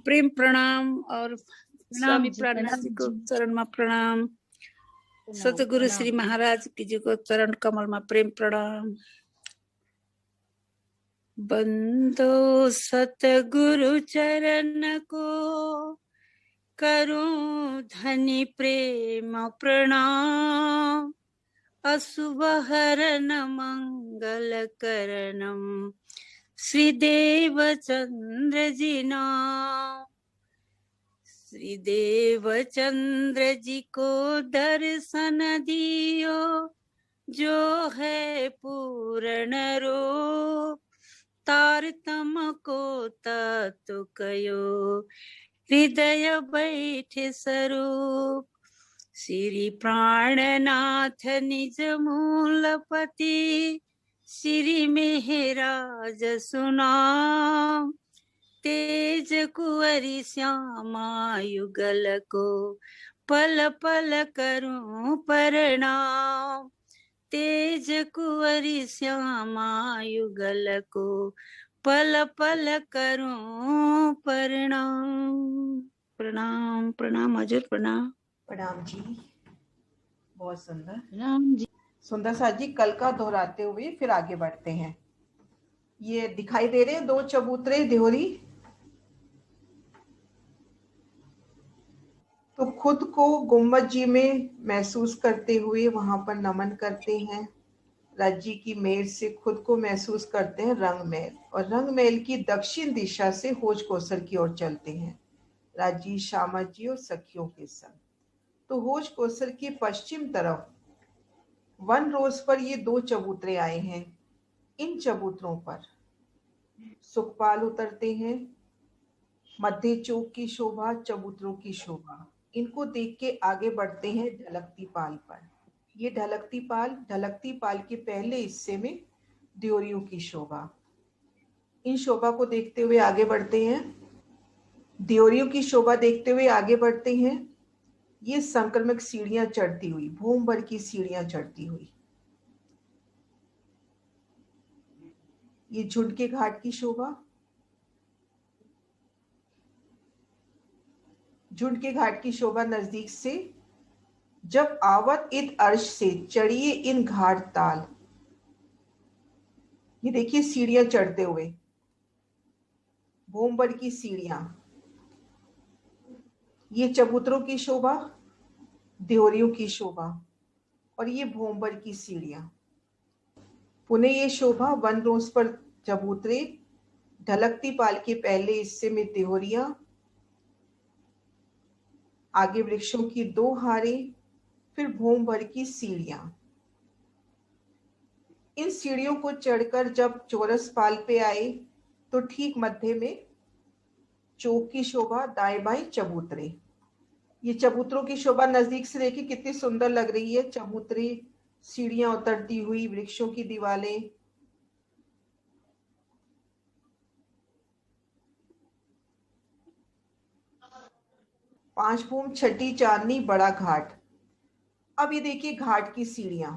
प्रेम प्रणाम और स्वामी जी, प्राणनाथ जी को चरण में प्रणाम। प्रणाम, सतगुरु प्रणाम। श्री महाराज जी को चरण कमल में प्रेम प्रणाम। बंदो सतगुरु चरण को करूं धनि प्रेम प्रणाम। अशुभ हरण मंगल करणम श्री देव चंद्र जी नाम। श्री देव चंद्र जी को दर्शन दियो जो है पूर्ण रूप। तारतम को तत्व कयो हृदय बैठे स्वरूप। श्री प्राणनाथ निज मूलपति श्री मेहराज सुनाम। तेज कुंवरी श्यामा युगल को पल पल करूं प्रणाम। तेज कुंवरी श्यामा युगल को पल पल करूं प्रणाम। प्रणाम प्रणाम हजूर प्रणाम। प्रणाम जी। बहुत सुंदर। राम जी। सुंदर सा जी कल का दोहराते हुए फिर आगे बढ़ते हैं। ये दिखाई दे रहे हैं दो चबूतरे देहोरी। तो खुद को गुम्बद जी में महसूस करते हुए वहां पर नमन करते हैं। राज्य की मेल से खुद को महसूस करते हैं रंगमहल, और रंगमहल की दक्षिण दिशा से होज कोसर की ओर चलते हैं राजी, श्यामा जी और सखियों के संग। तो होज कोसर की पश्चिम तरफ वन रोज पर ये दो चबूतरे आए हैं। इन चबूतरों पर सुखपाल उतरते हैं। मध्य चौक की शोभा, चबूतरों की शोभा, इनको देख के आगे बढ़ते हैं ढलकती पाल पर। ये ढलकती पाल के पहले हिस्से में द्योरियों की शोभा। इन शोभा को देखते हुए आगे बढ़ते हैं। द्योरियों की शोभा देखते हुए आगे बढ़ते हैं। ये संक्रमक सीढ़ियां चढ़ती हुई, भूम भर की सीढ़ियां चढ़ती हुई। ये झुंड के घाट की शोभा। झुंड के घाट की शोभा नजदीक से। जब आवत इत अर्श से चढ़िए इन घाट ताल। ये देखिए सीढ़ियां चढ़ते हुए, भूम भर की सीढ़ियां। ये चबूतरों की शोभा, द्योरियों की शोभा, और ये भूम भर की सीढ़ियां। पुनः ये शोभा वन रोज पर चबूतरे, ढलकती पाल के पहले हिस्से में त्योरियां, आगे वृक्षों की दो हारें, फिर भूम भर की सीढ़ियां। इन सीढ़ियों को चढ़कर जब चौरस पाल पे आए तो ठीक मध्य में चौक की शोभा, दाएं बाएं चबूतरे। ये चबूतरों की शोभा नजदीक से देखिए कितनी सुंदर लग रही है। चबूतरे, सीढ़ियां उतरती हुई, वृक्षों की दीवारें। पांच भूम, छठी चांदनी, बड़ा घाट। अब ये देखिए घाट की सीढ़ियां।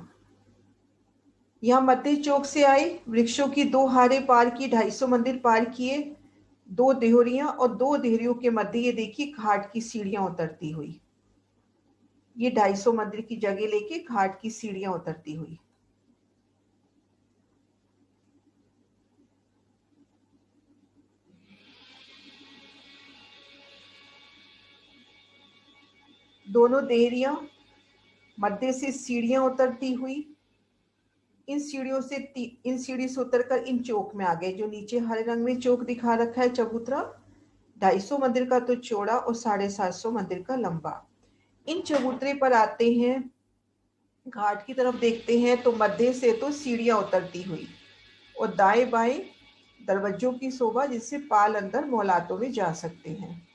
यहाँ मध्य चौक से आए, वृक्षों की दो हारें पार की, 250 मंदिर पार किए, दो देहरियां, और दो देहरियों के मध्य ये देखिए घाट की सीढ़ियां उतरती हुई। ये 250 मंदिर की जगह लेके घाट की सीढ़ियां उतरती हुई। दोनों देहरियां, मध्य से सीढ़ियां उतरती हुई। इन सीढ़ी से उतरकर इन चौक में आ गए। जो नीचे हरे रंग में चौक दिखा रखा है चबूतरा, 250 मंदिर का तो चौड़ा और 750 मंदिर का लंबा। इन चबूतरे पर आते हैं, घाट की तरफ देखते हैं तो मध्य से तो सीढ़ियां उतरती हुई, और दाएं बाएं दरवाजों की शोभा, जिससे पाल अंदर मोहलातों में जा सकते हैं।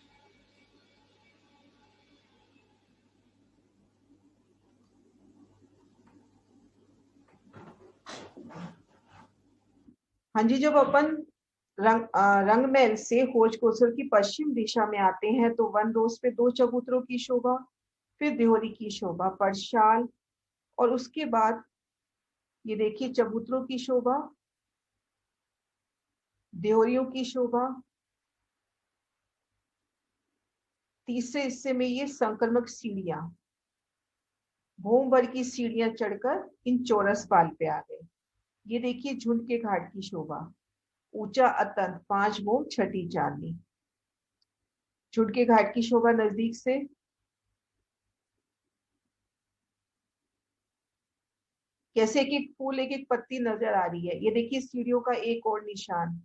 हाँ जी, जब अपन रंगमहल से होज कोसर की पश्चिम दिशा में आते हैं तो वन रोज पे दो चबूतरों की शोभा, फिर देहोरी की शोभा, परशाल, और उसके बाद ये देखिए चबूतरों की शोभा, देहोरियों की शोभा, तीसरे हिस्से में ये संक्रमक सीढ़ियां, भूम भर की सीढ़ियां चढ़कर इन चौरस पाल पे आ गए। ये देखिए झुंड के घाट की शोभा, ऊंचा अतंत 5 भूम छठी चांदनी। झुंड के घाट की शोभा नजदीक से, कैसे एक एक फूल एक एक पत्ती नजर आ रही है। ये देखिए सीढ़ियों का एक और निशान।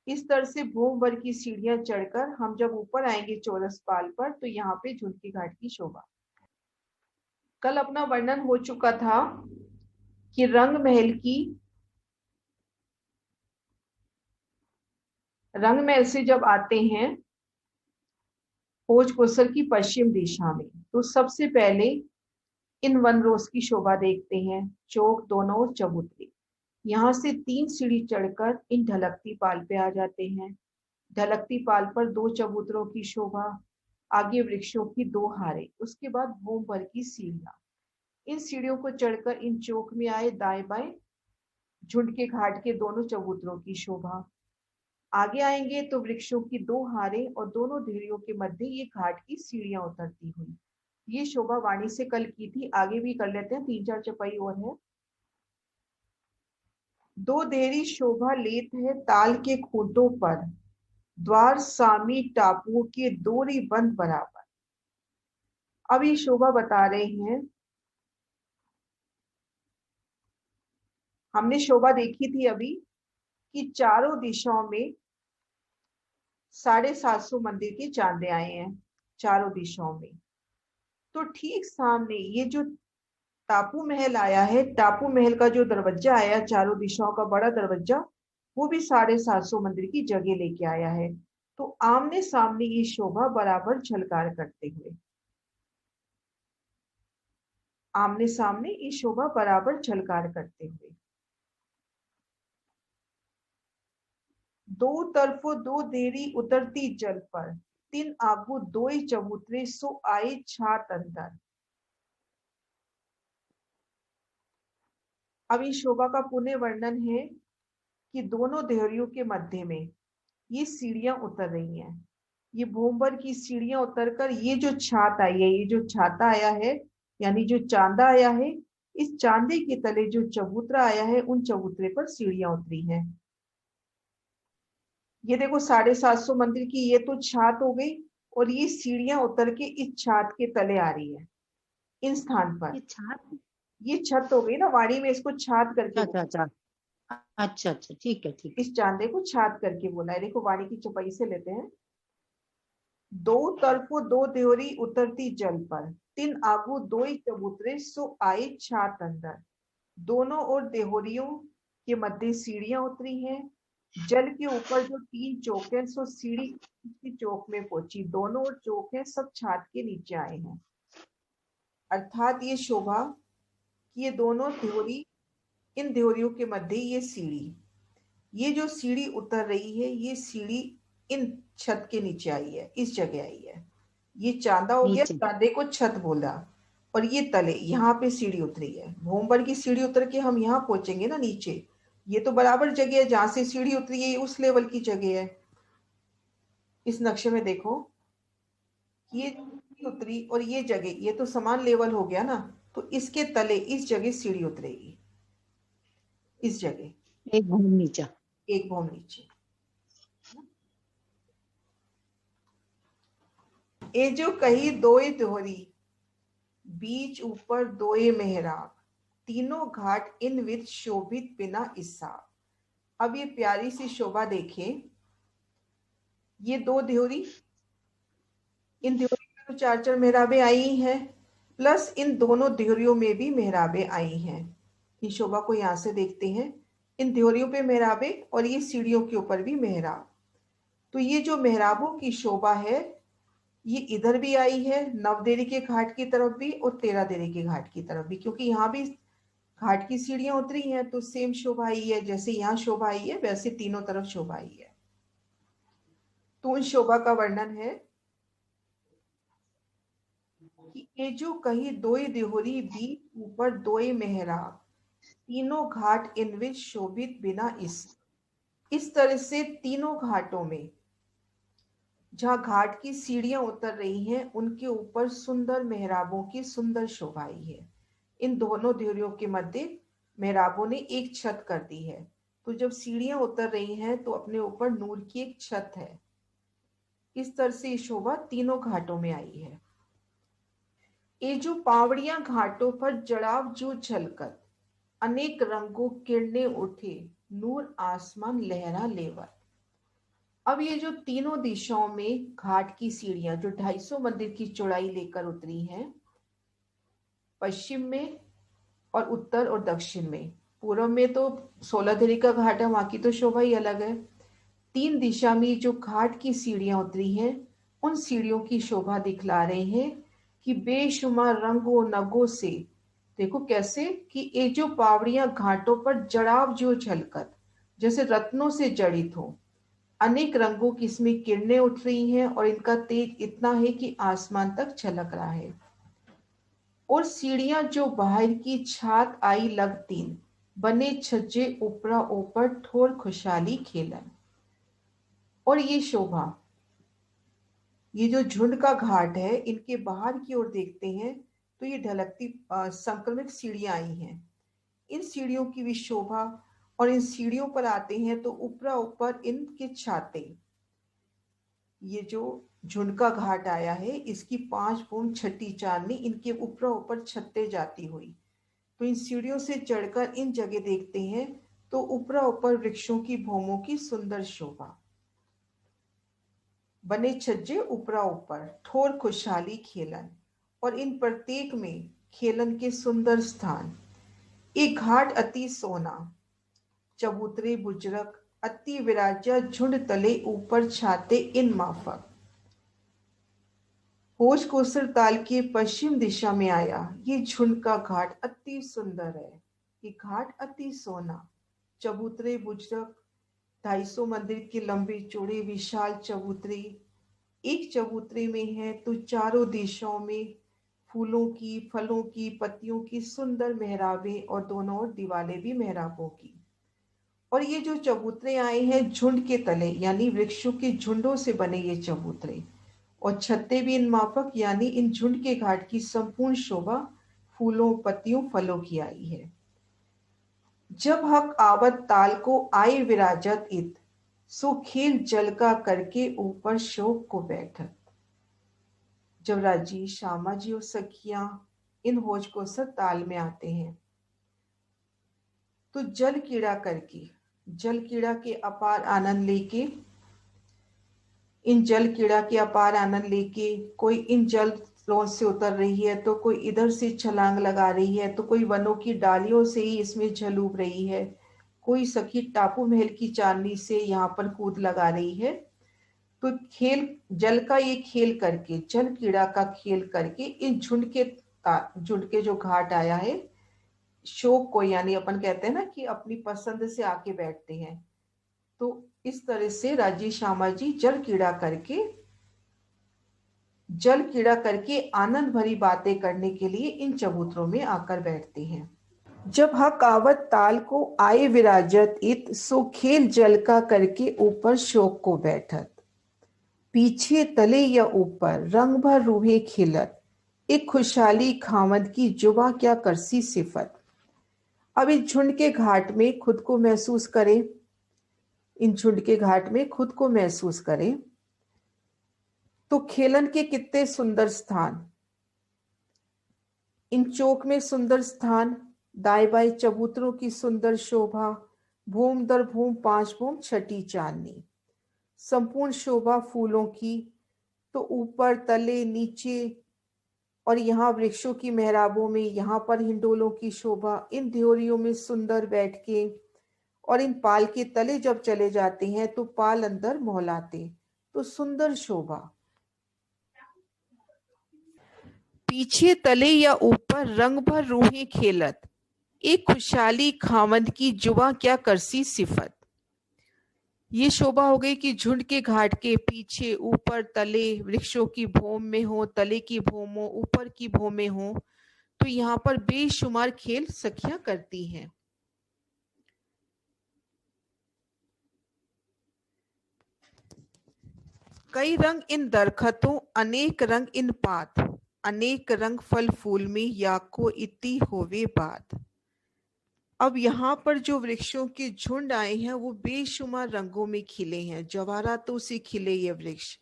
इस तरह से भूम भर की सीढ़ियां चढ़कर हम जब ऊपर आएंगे चौरस पाल पर, तो यहाँ पे झुंड के घाट की शोभा। कल अपना वर्णन हो चुका था कि रंग महल से जब आते हैं भोजकोसर की पश्चिम दिशा में, तो सबसे पहले इन वन रोज की शोभा देखते हैं, चौक दोनों ओर चबूतरे। यहाँ से 3 सीढ़ी चढ़कर इन ढलकती पाल पे आ जाते हैं। ढलकती पाल पर 2 चबूतरों की शोभा, आगे वृक्षों की 2 हारे, उसके बाद भूम भर की सीढ़ियां। इन सीढ़ियों को चढ़कर इन चौक में आए, दाएं बाएं झुंड के घाट के दोनों चबूतरों की शोभा। आगे आएंगे तो वृक्षों की 2 हारे और दोनों देहरियों के मध्य ये घाट की सीढ़ियां उतरती हुई। ये शोभा वाणी से कल की थी, आगे भी कर लेते हैं, 3-4 चपाई और है। 2 देहरी शोभा लेत है ताल के खूंटों पर, द्वार सामी टापुओं के दोरी बंद बराबर। अब ये शोभा बता रहे हैं, हमने शोभा देखी थी अभी कि चारों दिशाओं में 750 मंदिर के चांदे आए हैं, चारों दिशाओं में। तो ठीक सामने ये जो टापू महल आया है, टापू महल का जो दरवाजा आया, चारों दिशाओं का बड़ा दरवाजा, वो भी 750 मंदिर की जगह लेके आया है। तो आमने सामने ये शोभा बराबर झलकार करते हुए, आमने सामने ये शोभा बराबर झलकार करते हुए, दो तरफों 2 देरी उतरती जल पर, 3 आगू 2 चबूतरे सो आए छात अंदर। अब इस शोभा का पुनः वर्णन है कि दोनों देहरियों के मध्य में ये सीढ़ियां उतर रही हैं। ये भूमभर की सीढ़ियां उतरकर ये जो छात आई है, ये जो छाता आया है, यानी जो चांदा आया है, इस चांदे के तले जो चबूतरा आया है, उन चबूतरे पर सीढ़ियां उतरी हैं। ये देखो 750 मंदिर की ये तो छात हो गई, और ये सीढ़ियां उतर के इस छात के तले आ रही है, इन स्थान पर। ये छात, ये छत हो गई ना, वाणी में इसको छात करके अच्छा अच्छा अच्छा अच्छा, ठीक है ठीक है। इस चांदे को छात करके बोला है। देखो वाणी की चौपाई से लेते हैं। 2 तरफों 2 देहरी उतरती जल पर, 3 आगू 2 चबूतरे सो आए छात अंदर। दोनों ओर देहरियों के मध्य सीढ़ियां उतरी हैं। जल के ऊपर जो 3 चौक है, सो सीढ़ी की चौक में पहुंची, दोनों ओर चौक है, सब छात के नीचे आए हैं। अर्थात ये शोभा कि ये दोनों देहरी, इन देहरियों के मध्य ये सीढ़ी, ये जो सीढ़ी उतर रही है, ये सीढ़ी इन छत के नीचे आई है, इस जगह आई है। ये चांदा हो गया, नीचे, चांदे को छत बोला, और ये तले यहाँ पे सीढ़ी उतरी है। भूमभर की सीढ़ी उतर के हम यहाँ पहुंचेंगे ना नीचे, ये तो बराबर जगह है, जहां से सीढ़ी उतरी है ये उस लेवल की जगह है। इस नक्शे में देखो, ये उतरी और ये जगह, ये तो समान लेवल हो गया ना, तो इसके तले इस जगह सीढ़ी उतरेगी, इस जगह एक भूम नीचा। एक भूम नीचे। ए जो कही दोए दोहरी, बीच ऊपर दोए मेहराब, तीनों घाट इन विद शोभित बिना हिसाब। अब ये प्यारी सी शोभा देखें, ये 2 देहरी, इन देहरी में तो 4-4 मेहराबें आई हैं, प्लस इन दोनों देहरियों में भी मेहराबें आई हैं। इस शोभा को यहां से देखते हैं, इन देहरियों पे मेहराबें और ये सीढ़ियों के ऊपर भी मेहराब। तो ये जो मेहराबों की शोभा है, ये इधर भी आई है, नवदेरी के घाट की तरफ भी और 13 देरी के घाट की तरफ भी, क्योंकि यहाँ भी घाट की सीढ़ियां उतरी हैं, तो सेम शोभा आई है, जैसे यहाँ शोभा आई है वैसे तीनों तरफ शोभा आई है। तो उन शोभा का वर्णन है कि ये जो कही दोई देहरी, बीच ऊपर दोई मेहराब, तीनों घाट इनविच शोभित बिना इस तरह से तीनों घाटों में जहाँ घाट की सीढ़ियां उतर रही हैं, उनके ऊपर सुंदर मेहराबों की सुंदर शोभा आई है। इन दोनों ध्रुवों के मध्य मेहराबों ने एक छत कर दी है। तो जब सीढ़ियां उतर रही हैं तो अपने ऊपर नूर की एक छत है। इस तरह से ये शोभा तीनों घाटों में आई है। ये जो पावड़ियां घाटों पर जड़ाव जो झलकत, अनेक रंगों किरणे उठे, नूर आसमान लहरा लेवत। अब ये जो तीनों दिशाओं में घाट की सीढ़ियां जो 250 मंदिर की चौड़ाई लेकर उतरी हैं, पश्चिम में और उत्तर और दक्षिण में। पूर्व में तो 16 का घाट है, वहां की तो शोभा ही अलग है। 3 दिशा में जो घाट की सीढ़ियां उतरी हैं, उन सीढ़ियों की शोभा दिखला रहे हैं कि बेशुमार रंगों नगों से, देखो कैसे कि ये जो पावड़ियां घाटों पर जड़ाव जो झलकत, जैसे रत्नों से जड़ित हो, अनेक रंगों की इसमें किरणें उठ रही हैं और इनका तेज इतना है कि आसमान तक छलक रहा है। और सीढ़ियां जो बाहर की छात आई लग तीन, बने छज्जे ऊपरा ऊपर ठोर खुशहाली खेलन। और ये शोभा, ये जो झुंड का घाट है, इनके बाहर की ओर देखते हैं तो ये ढलकती संक्रमित सीढ़ियां आई हैं। इन सीढ़ियों की भी शोभा, और इन सीढ़ियों पर आते हैं तो ऊपरा ऊपर इनके छाते, ये जो झुंड का घाट आया है, इसकी 5 बूंद छठी चांदनी इनके ऊपरा ऊपर छत्ते जाती हुई। तो इन सीढ़ियों से चढ़कर इन जगह देखते हैं तो ऊपरा ऊपर वृक्षों की भूमों की सुंदर शोभा, बने छज्जे ऊपरा ऊपर ठोर खुशहाली खेलन, और इन प्रत्येक में खेलन के सुंदर स्थान। एक घाट अति सोना, चबूतरे बुजरक, अति विराजा झुंड तले ऊपर छाते इन माफक। होश कोसर ताल के पश्चिम दिशा में आया ये झुंड का घाट अति सुंदर है। ये घाट अति सोना, चबूतरे बुजरक, 250 मंदिर के लंबे चौड़े विशाल चबूतरे, एक चबूतरे में है तो चारों दिशाओं में फूलों की, फलों की, पत्तियों की सुंदर मेहराबें, और दोनों ओर दीवारें भी मेहराबों की। और ये जो चबूतरे आए हैं झुंड के तले, यानी वृक्षों के झुंडों से बने ये चबूतरे, और छत्ते भी इन माफक, यानी इन झुंड के घाट की संपूर्ण शोभा फूलों, पत्तियों, फलों की आई है। जब हक आवत ताल को आए विराजत इत, सो खेल जलका करके ऊपर शोक को बैठत। जब राजी, श्यामा जी और सखियां इन होज को सर ताल में आते हैं तो जल कीड़ा के अपार आनंद लेके, इन जल कीड़ा के अपार आनंद लेके कोई इन जल स्रोत से उतर रही है, तो कोई इधर से छलांग लगा रही है, तो कोई वनों की डालियों से ही इसमें झलूब रही है, कोई सखी टापू महल की चांदनी से यहाँ पर कूद लगा रही है। तो खेल जल का ये खेल करके, जल कीड़ा का खेल करके इन झुंड के जो घाट आया है, शोक को, यानी अपन कहते हैं ना कि अपनी पसंद से आके बैठते हैं, तो इस तरह से राजी श्यामा जी जल कीड़ा करके आनंद भरी बातें करने के लिए इन चबूतरों में आकर बैठते हैं। जब हक आवत ताल को आए विराजत इत, सो खेल जल का करके ऊपर शोक को बैठत। पीछे तले या ऊपर रंग भर रूहे खिलत, एक खुशहाली खामद की जुबा क्या करसी सिफत। अब इस झुंड के घाट में खुद को महसूस करें, इन झुंड के घाट में खुद को महसूस करें तो खेलन के कितने सुंदर स्थान, इन चौक में सुंदर स्थान, दाएं बाएं चबूतरों की सुंदर शोभा, भूम दर भूम 5 बूंद छठी चांदनी, संपूर्ण शोभा फूलों की, तो ऊपर तले नीचे, और यहाँ वृक्षों की मेहराबों में, यहाँ पर हिंडोलों की शोभा, इन ध्योरियों में सुंदर बैठ के, और इन पाल के तले जब चले जाते हैं तो पाल अंदर मोहलाते, तो सुंदर शोभा। पीछे तले या ऊपर रंग भर रूहें खेलत, एक खुशहाली खामद की जुबा क्या करसी सिफत। ये शोभा हो गई कि झुंड के घाट के पीछे, ऊपर, तले वृक्षों की भूम में हो, तले की भूमों, ऊपर की भूमें हो, तो यहाँ पर बेशुमार खेल सखियां करती हैं। कई रंग इन दरखतों, अनेक रंग इन पात, अनेक रंग फल फूल में, या को इति होवे बात। अब यहाँ पर जो वृक्षों के झुंड आए हैं वो बेशुमार रंगों में खिले हैं, जवाहरातों से खिले ये वृक्ष।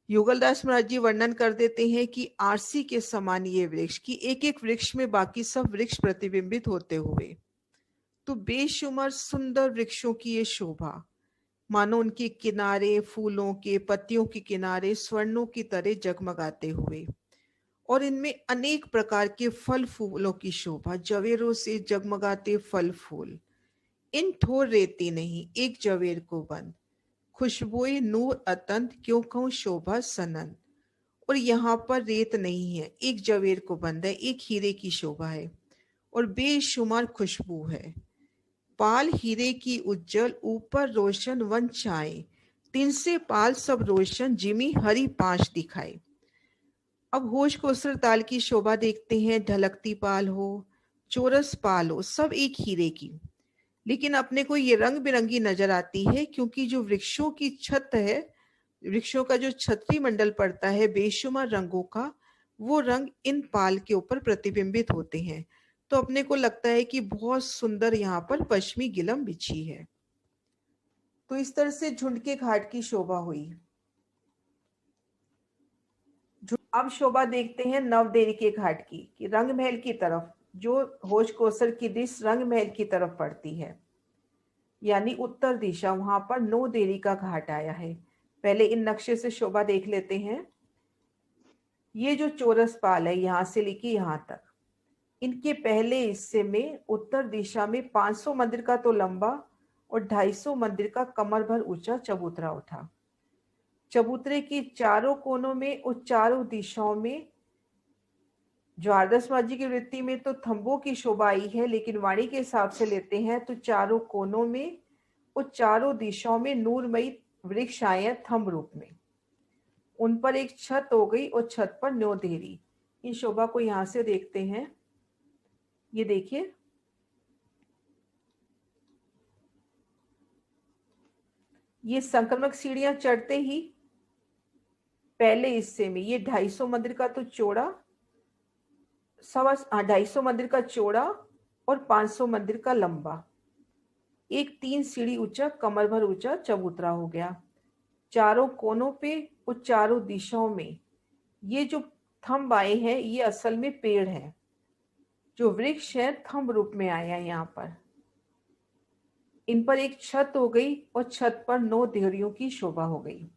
युगलदास महाराज जी वर्णन कर देते हैं कि आरसी के समान ये वृक्ष, कि एक एक वृक्ष में बाकी सब वृक्ष प्रतिबिंबित होते हुए। तो बेशुमार सुंदर वृक्षों की ये शोभा, मानो उनके किनारे फूलों के पत्तियों के किनारे स्वर्णों की तरह जगमगाते हुए, और इनमें अनेक प्रकार के फल फूलों की शोभा, जवेरों से जगमगाते फल फूल। इन ठोर रेती नहीं एक जवेर को बंद, खुशबुए नूर अतंत, क्यों कहूं शोभा सनन। और यहाँ पर रेत नहीं है, एक जवेर को बंद है, एक हीरे की शोभा है और बेशुमार खुशबू है। पाल हीरे की उज्जवल, ऊपर रोशन वन छाए, तीन से पाल सब रोशन, जिमी हरी पांच दिखाए। अब होश कोसर ताल की शोभा देखते हैं, ढलकती पाल हो, चोरस पाल हो, सब एक हीरे की, लेकिन अपने को ये रंग बिरंगी नजर आती है, क्योंकि जो वृक्षों की छत है, वृक्षों का जो छतरी मंडल पड़ता है बेशुमार रंगों का, वो रंग इन पाल के ऊपर प्रतिबिंबित होते हैं। तो अपने को लगता है कि बहुत सुंदर यहाँ पर पश्चिमी गिलम बिछी है। तो इस तरह से झुंड के घाट की शोभा हुई। अब शोभा देखते हैं नवदेरी के घाट की, कि रंग महल की तरफ, जो होश कोसर की दिश रंग महल की तरफ पड़ती है, यानी उत्तर दिशा, वहां पर नौ देरी का घाट आया है। पहले इन नक्शे से शोभा देख लेते हैं। ये जो चौरस पाल है यहाँ से लेके यहाँ तक, इनके पहले हिस्से में उत्तर दिशा में 500 मंदिर का तो लंबा और 250 मंदिर का कमर भर ऊंचा चबूतरा उठा। चबूतरे की चारों कोनों में और चारों दिशाओं में, द्वारदास जी की वृत्ति में तो थंबों की शोभा आई है, लेकिन वाणी के हिसाब से लेते हैं तो चारों कोनों में और चारों दिशाओं में नूरमयी वृक्ष आए हैं थंब रूप में। उन पर एक छत हो गई और छत पर न्यो देरी। इन शोभा को यहां से देखते हैं, ये देखिए, ये संक्रमक सीढ़ियां चढ़ते ही पहले हिस्से में ये 250 मंदिर का तो चौड़ा, 250 मंदिर का चौड़ा और 500 मंदिर का लंबा, एक 3 सीढ़ी ऊंचा कमर भर ऊंचा चबूतरा हो गया। चारों कोनों पे और चारों दिशाओं में ये जो थंब आए हैं ये असल में पेड़ हैं, जो वृक्ष है थंब रूप में आए हैं यहाँ पर। इन पर एक छत हो गई और छत पर 9 देहरियों की शोभा हो गई।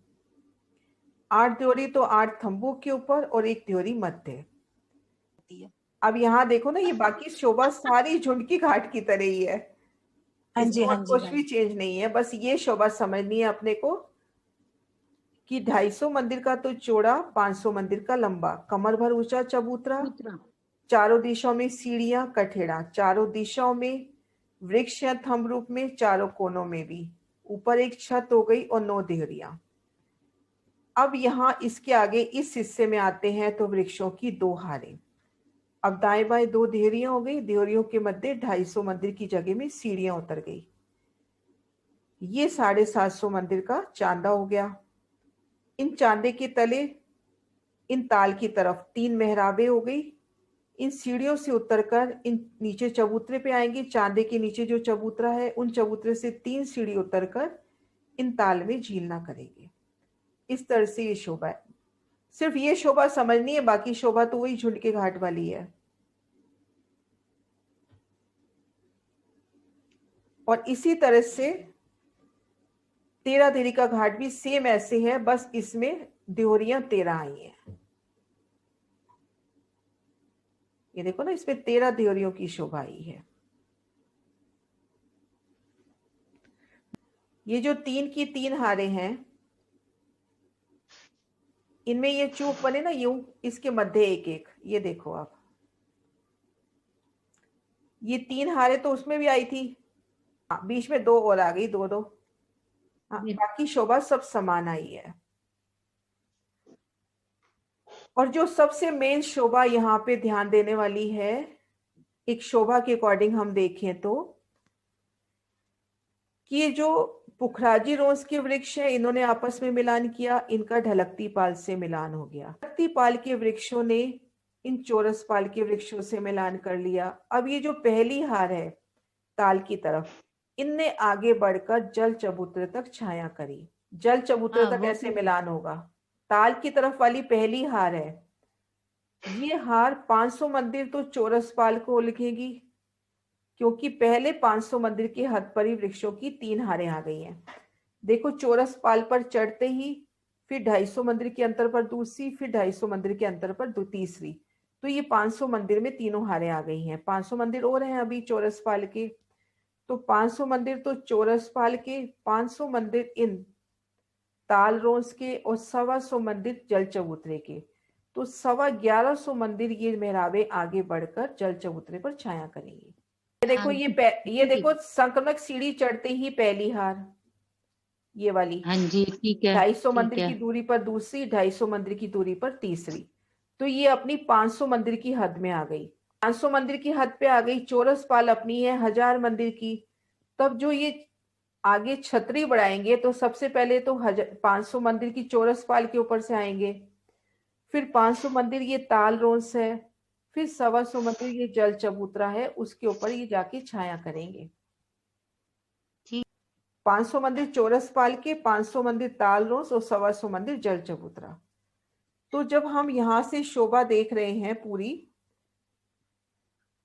8 देहरी तो 8 थंबों के ऊपर और एक देहरी मध्य। अब यहाँ देखो ना, ये बाकी शोभा सारी झुंड की घाट की तरह ही है, इसमें कुछ भी चेंज नहीं है। बस ये शोभा समझनी है अपने को कि 250 मंदिर का तो चौड़ा, 500 मंदिर का लंबा, कमर भर ऊंचा चबूतरा, चारों दिशाओं में सीढ़ियां कठेड़ा, चारों दिशाओं में वृक्ष या थंब रूप में, चारों कोनों में भी, ऊपर एक छत हो गई और 9 देहरियां। अब यहाँ इसके आगे इस हिस्से में आते हैं तो वृक्षों की 2 हारें। अब दाएं बाएं 2 देहरियां हो गई, देहरियों के मध्य 250 मंदिर की जगह में सीढ़ियां उतर गई। ये 750 मंदिर का चांदा हो गया। इन चांदे के तले इन ताल की तरफ 3 मेहराबें हो गई। इन सीढ़ियों से उतरकर इन नीचे चबूतरे पे आएंगे, चांदे के नीचे जो चबूतरा है उन चबूतरे से 3 सीढ़ी उतरकर इन ताल में झीलना करेंगे। इस तरह से ये शोभा है। सिर्फ ये शोभा समझनी है, बाकी शोभा तो वही झुंड के घाट वाली है। और इसी तरह से 13 देहरी का घाट भी सेम ऐसे है, बस इसमें देहरियां 13 आई हैं। ये देखो ना, इसमें 13 देहरियों की शोभा आई है। ये जो 3 की 3 हारे हैं, इनमें ये चूक बने ना यूं, इसके मध्य एक एक, ये देखो आप, ये 3 हारे तो उसमें भी आई थी, बीच में 2 और आ गई, 2 2। बाकी शोभा सब समान आई है। और जो सबसे मेन शोभा यहाँ पे ध्यान देने वाली है, एक शोभा के अकॉर्डिंग हम देखें तो, कि ये जो पुखराजी रोज के वृक्ष है, इन्होंने आपस में मिलान किया, इनका ढलकती पाल से मिलान हो गया। ढलकती पाल के वृक्षों ने इन चौरस पाल के वृक्षों से मिलान कर लिया। अब ये जो पहली हार है ताल की तरफ, इनने आगे बढ़कर जल चबूतरे तक छाया करी। जल चबूतरे हाँ तक वो ऐसे तो मिलान होगा। ताल की तरफ वाली पहली हार है, ये हार 500 मंदिर तो चौरस पाल को लिखेगी, क्योंकि पहले 500 मंदिर के हद पर ही वृक्षों की 3 हारें आ गई हैं। देखो चौरस पाल पर चढ़ते ही फिर 250 मंदिर के अंतर पर दूसरी, फिर 250 मंदिर के अंतर पर तीसरी, तो ये 500 मंदिर में तीनों हारें आ गई हैं। 500 मंदिर और हैं अभी चौरस पाल के, तो 500 मंदिर तो चौरस पाल के, 500 मंदिर इन ताल रोज के और 125 मंदिर जल चबूतरे के, तो 1150 मंदिर ये मेहराबे आगे बढ़कर जल चबूतरे पर छाया करेंगी। ये देखो हाँ ये ठीक देखो है। संक्रमक सीढ़ी चढ़ते ही पहली हार, ये वाली हाँ जी ठीक है 250 ठीक मंदिर है। की दूरी पर दूसरी, 250 मंदिर की दूरी पर तीसरी, तो ये अपनी 500 मंदिर की हद में आ गई। 500 मंदिर की हद पे आ गई। चौरस पाल अपनी है 1000 मंदिर की। तब जो ये आगे छतरी बढ़ाएंगे तो सबसे पहले तो 500 मंदिर की चौरस पाल के ऊपर से आएंगे, फिर 500 मंदिर ये ताल रोंस है, फिर 125 मंदिर ये जल चबूतरा है, उसके ऊपर ये जाके छाया करेंगे। ठीक। 500 मंदिर चौरस पाल के, 500 मंदिर ताल रोंस और 125 मंदिर जल चबूतरा। तो जब हम यहां से शोभा देख रहे हैं पूरी,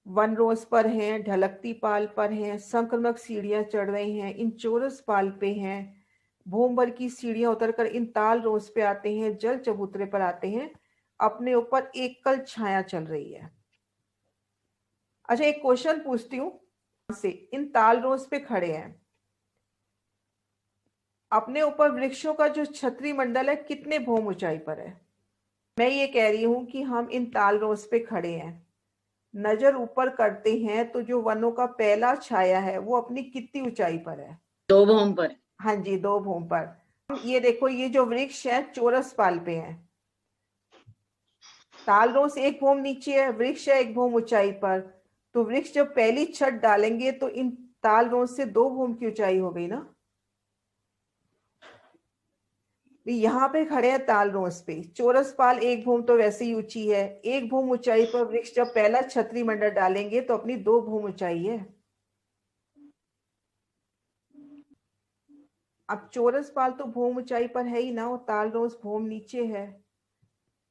वन रोज पर हैं, ढलकती पाल पर हैं, संक्रमक सीढ़ियां चढ़ रहे हैं, इन चौरस पाल पे हैं, भूमभर की सीढ़ियां उतरकर इन ताल रोज पे आते हैं, जल चबूतरे पर आते हैं, अपने ऊपर एकल छाया चल रही है। अच्छा एक क्वेश्चन पूछती हूँ से, इन ताल रोज पे खड़े हैं, अपने ऊपर वृक्षों का जो छतरी मंडल है कितने भौम ऊंचाई पर है? मैं ये कह रही हूं कि हम इन ताल रोज पे खड़े हैं, नजर ऊपर करते हैं तो जो वनों का पहला छाया है वो अपनी कितनी ऊंचाई पर है? 2 भूम पर। हाँ जी 2 भूम पर। ये देखो ये जो वृक्ष है चौरस पाल पे है, ताल रोज 1 भूम नीचे है, वृक्ष है 1 भूम ऊंचाई पर, तो वृक्ष जब पहली छत डालेंगे तो इन ताल रोज से 2 भूम की ऊंचाई हो गई ना। यहाँ पे खड़े हैं ताल रोज पे, चौरस पाल 1 भूम तो वैसे ही ऊंची है, 1 भूम ऊंचाई पर वृक्ष जब पहला छतरी मंडल डालेंगे तो अपनी 2 भूम ऊंचाई है। अब चौरस पाल तो भूम ऊंचाई पर है ही ना, और ताल रोज भूम नीचे है।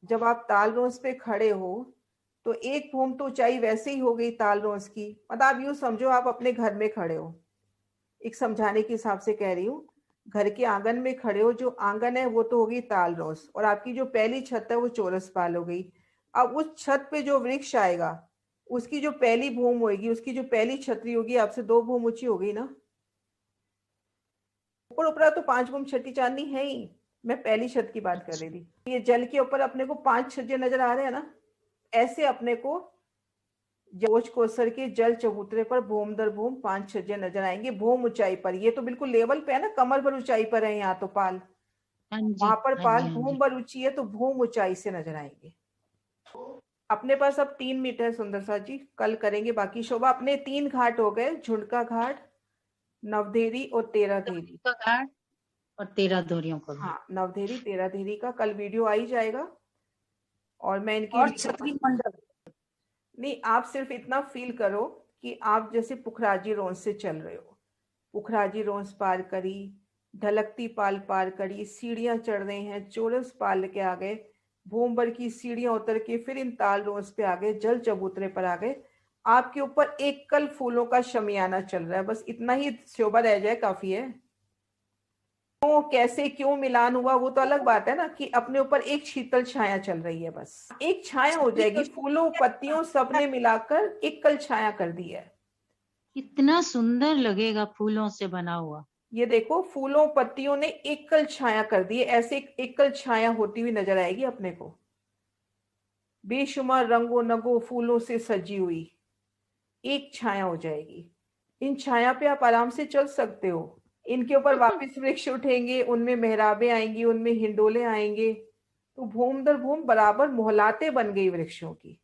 जब आप ताल रोज पे खड़े हो तो 1 भूम तो ऊंचाई वैसे ही हो गई ताल रोज की, मतलब आप यूं समझो आप अपने घर में खड़े हो, एक समझाने के हिसाब से कह रही हूँ, घर के आंगन में खड़े हो, जो आंगन है वो तो होगी ताल रोस, और आपकी जो पहली छत है वो चौरस पाल हो गई। अब उस छत पे जो वृक्ष आएगा उसकी जो पहली भूम होगी, उसकी जो पहली छतरी होगी आपसे 2 भूम ऊंची हो गई ना। ऊपर ऊपर तो 5 भूम छठी चांदनी है ही, मैं पहली छत की बात कर रही थी। ये जल के ऊपर अपने को 5 छज्जे नजर आ रहे हैं ना, ऐसे अपने को जोश कोसर के जल चबूतरे पर भूम दर भूम 5 छज्जे नजर आएंगे भूम ऊंचाई पर। ये तो बिल्कुल लेवल पे है ना, कमर भर ऊंचाई पर है यहाँ तो पाल, हाँ जी वहां पर हाँ पाल जी हाँ भूम जी। भर ऊंची है तो भूम ऊंचाई से नजर आएंगे। अपने पास अब 3 मीटर है सुंदर सा जी, कल करेंगे बाकी शोभा। अपने 3 घाट हो गए, झुंडका घाट, नवधेरी और तेरह धेरी। का घाट और 13 धोरियों का घाट। हाँ नवधेरी 13 धेरी का कल वीडियो आ ही जाएगा, और मैं इनकी और छतरी मंडल। नहीं, आप सिर्फ इतना फील करो कि आप जैसे पुखराजी रोंस से चल रहे हो, पुखराजी रोंस पार करी, ढलकती पाल पार करी, सीढ़ियां चढ़ रहे हैं, चौरस पाल के आ गए, भूमभर की सीढ़ियां उतर के फिर इन ताल रोंस पे आ गए, जल चबूतरे पर आ गए, आपके ऊपर एक कल फूलों का शमियाना चल रहा है, बस इतना ही शोभा रह जाए काफी है। क्यों कैसे क्यों मिलान हुआ वो तो अलग बात है ना, कि अपने ऊपर एक शीतल छाया चल रही है, बस एक छाया हो छतरी जाएगी, तो फूलों पत्तियों सबने मिलाकर एक कल छाया कर दी है। कितना सुंदर लगेगा फूलों से बना हुआ। ये देखो फूलों पत्तियों ने एकल छाया कर दी है, ऐसे एकल छाया होती हुई नजर आएगी अपने को, बेशुमार रंगों नगों फूलों से सजी हुई एक छाया हो जाएगी। इन छाया पे आप आराम से चल सकते हो, इनके ऊपर वापस वृक्ष उठेंगे, उनमें मेहराबें आएंगी, उनमें हिंडोले आएंगे, तो भूम दर भूम बराबर मोहलाते बन गई वृक्षों की।